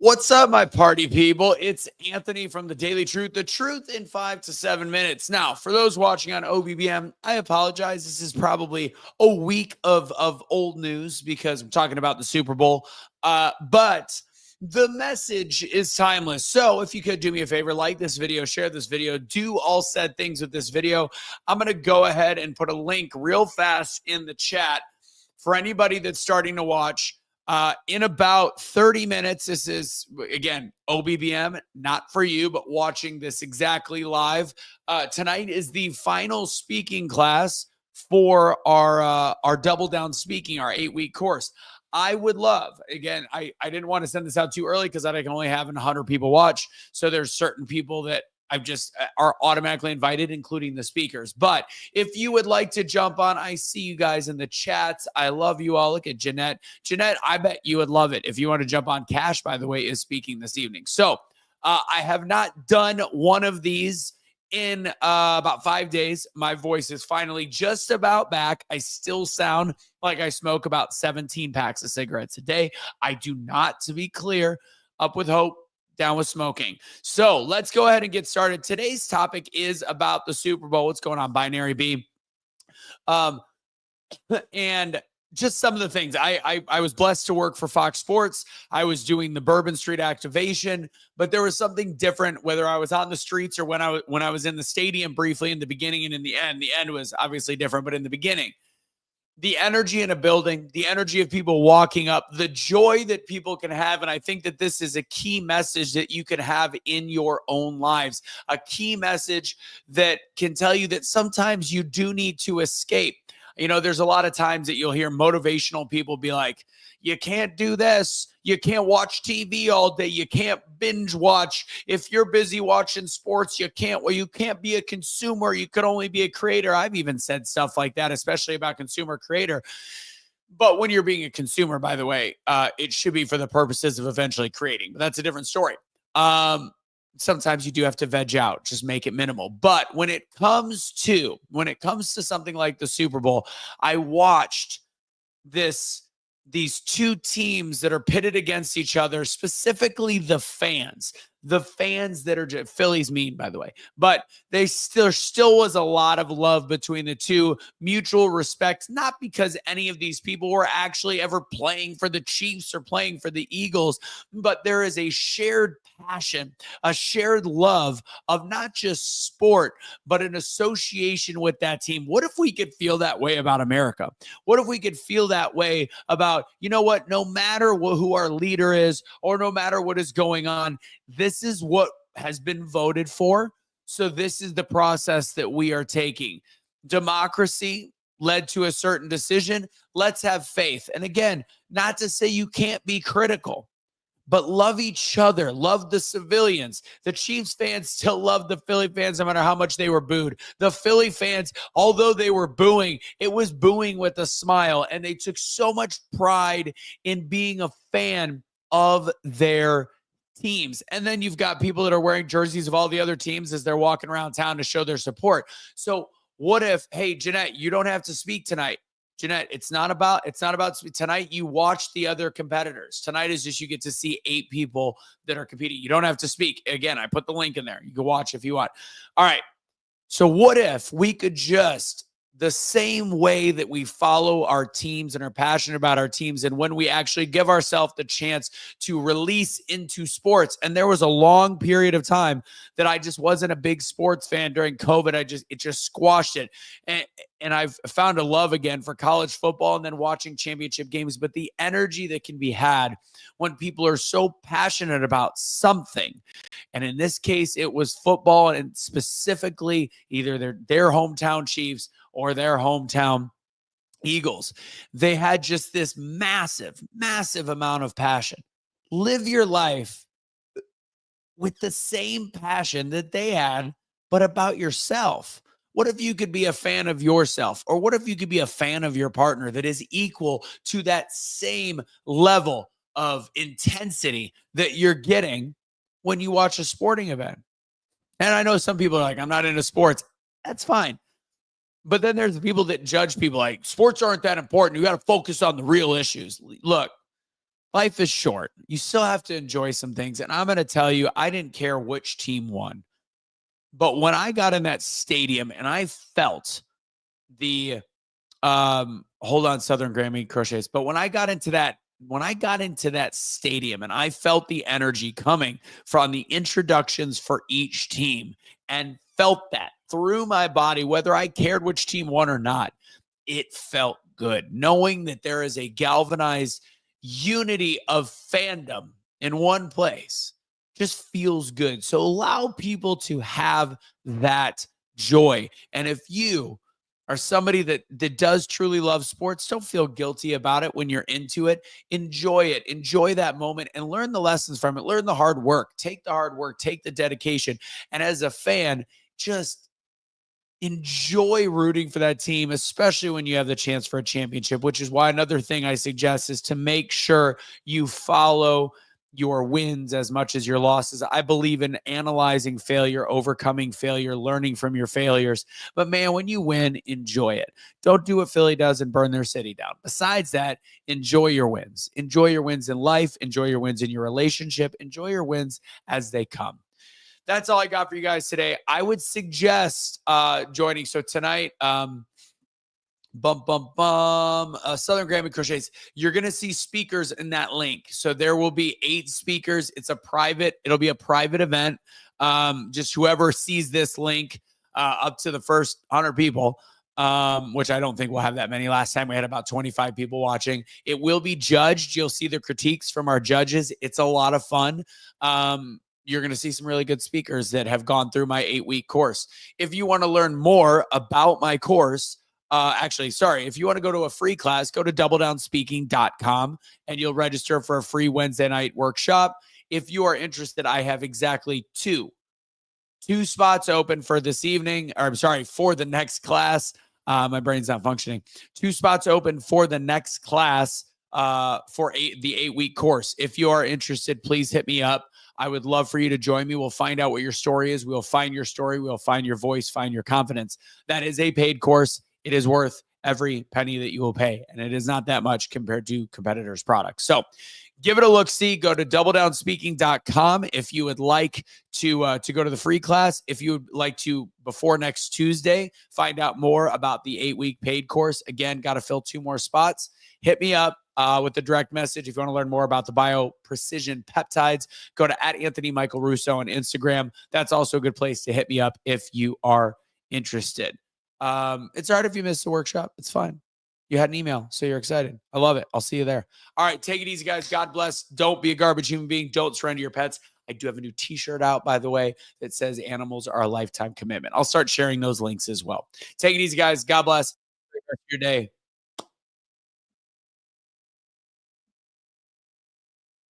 What's up, my party people? It's Anthony from The Daily Truth, the truth in 5 to 7 minutes. Now, for those watching on OBBM, I apologize. This is probably a week of old news because I'm talking about the Super Bowl. But the message is timeless. So if you could do me a favor, like this video, share this video, do all said things with this video. I'm going to go ahead and put a link real fast in the chat for anybody that's starting to watch. In about 30 minutes, this is, again, OBBM, not for you, but watching this exactly live. Tonight is the final speaking class for our Double Down Speaking, our 8-week course. I would love, again, I didn't want to send this out too early because I can only have 100 people watch. So there's certain people that I've just are automatically invited, including the speakers. But if you would like to jump on, I see you guys in the chats. I love you all. Look at Jeanette. Jeanette, I bet you would love it. If you want to jump on, Cash, by the way, is speaking this evening. So I have not done one of these in about 5 days. My voice is finally just about back. I still sound like I smoke about 17 packs of cigarettes a day. I do not, to be clear. Up with hope, down with smoking. So let's go ahead and get started. Today's topic is about the Super Bowl. What's going on, Binary B? And just some of the things. I was blessed to work for Fox Sports. I was doing the Bourbon Street activation, but there was something different whether I was on the streets or when I was in the stadium briefly in the beginning and in the end. The end was obviously different, but in the beginning, the energy in a building, the energy of people walking up, the joy that people can have. And I think that this is a key message that you can have in your own lives, a key message that can tell you that sometimes you do need to escape. You know, there's a lot of times that you'll hear motivational people be like, you can't do this. You can't watch TV all day. You can't binge watch. If you're busy watching sports, you can't be a consumer. You could only be a creator. I've even said stuff like that, especially about consumer creator. But when you're being a consumer, by the way, it should be for the purposes of eventually creating. But that's a different story. Sometimes you do have to veg out, just make it minimal. But when it comes to something like the Super Bowl, I watched these two teams that are pitted against each other, specifically the fans that are Phillies mean, by the way, but they still was a lot of love between the two, mutual respect, not because any of these people were actually ever playing for the Chiefs or playing for the Eagles, but there is a shared passion, a shared love of not just sport, but an association with that team. What if we could feel that way about America? What if we could feel that way about, you know what, no matter who our leader is or no matter what is going on, this is what has been voted for. So this is the process that we are taking. Democracy led to a certain decision. Let's have faith. And again, not to say you can't be critical, but love each other, love the civilians. The Chiefs fans still love the Philly fans no matter how much they were booed. The Philly fans, although they were booing, it was booing with a smile. And they took so much pride in being a fan of their teams. And then you've got people that are wearing jerseys of all the other teams as they're walking around town to show their support. So what if, hey, Jeanette, you don't have to speak tonight. Jeanette, it's not about tonight. You watch the other competitors. Tonight is just you get to see 8 people that are competing. You don't have to speak. Again, I put the link in there. You can watch if you want. All right. So what if we could just, the same way that we follow our teams and are passionate about our teams, and when we actually give ourselves the chance to release into sports. And there was a long period of time that I just wasn't a big sports fan during COVID. It just squashed it. And I've found a love again for college football and then watching championship games. But the energy that can be had when people are so passionate about something, and in this case, it was football, and specifically either their hometown Chiefs or their hometown Eagles. They had just this massive, massive amount of passion. Live your life with the same passion that they had, but about yourself. What if you could be a fan of yourself? Or what if you could be a fan of your partner that is equal to that same level of intensity that you're getting when you watch a sporting event? And I know some people are like, I'm not into sports. That's fine. But then there's the people that judge people like sports aren't that important. You got to focus on the real issues. Look, Life is short. You still have to enjoy some things. And I'm going to tell you, I didn't care which team won. But when I got in that stadium and I felt the hold on, Southern Grammy Crochets. But when I got into that stadium and I felt the energy coming from the introductions for each team and felt that through my body, whether I cared which team won or not, it felt good knowing that there is a galvanized unity of fandom in one place. Just feels good. So allow people to have that joy. And if you are somebody that does truly love sports, don't feel guilty about it when you're into it. Enjoy it. Enjoy that moment and learn the lessons from it. Learn the hard work. Take the hard work. Take the dedication. And as a fan, just enjoy rooting for that team, especially when you have the chance for a championship, which is why another thing I suggest is to make sure you follow your wins as much as your losses. I believe in analyzing failure, overcoming failure, learning from your failures. But man, when you win, enjoy it. Don't do what Philly does and burn their city down. Besides that, enjoy your wins. Enjoy your wins in life. Enjoy your wins in your relationship. Enjoy your wins as they come. That's all I got for you guys today. I would suggest joining. So tonight, Southern Grammy Crochets. You're going to see speakers in that link. So there will be 8 speakers. It'll be a private event. Just whoever sees this link up to the first 100 people, which I don't think we'll have that many. Last time we had about 25 people watching. It will be judged. You'll see the critiques from our judges. It's a lot of fun. You're going to see some really good speakers that have gone through my 8-week course. If you want to learn more about my course, if you want to go to a free class, go to doubledownspeaking.com and you'll register for a free Wednesday night workshop. If you are interested, I have exactly two spots open for this evening, for the next class. My brain's not functioning. 2 spots open for the next class for the 8-week course. If you are interested, please hit me up. I would love for you to join me. We'll find out what your story is. We'll find your story. We'll find your voice, find your confidence. That is a paid course. It is worth every penny that you will pay. And it is not that much compared to competitors' products. So give it a look-see. Go to doubledownspeaking.com if you would like to go to the free class. If you would like to, before next Tuesday, find out more about the 8-week paid course. Again, got to fill 2 more spots. Hit me up with the direct message. If you want to learn more about the bio-precision peptides, go to @AnthonyMichaelRusso on Instagram. That's also a good place to hit me up if you are interested. It's hard if you missed the workshop. It's fine. You had an email, so you're excited. I love it. I'll see you there. All right, take it easy, guys. God bless. Don't be a garbage human being. Don't surrender your pets. I do have a new t-shirt out, by the way, that says animals are a lifetime commitment. I'll start sharing those links as well. Take it easy, guys. God bless. Have a great rest of your day.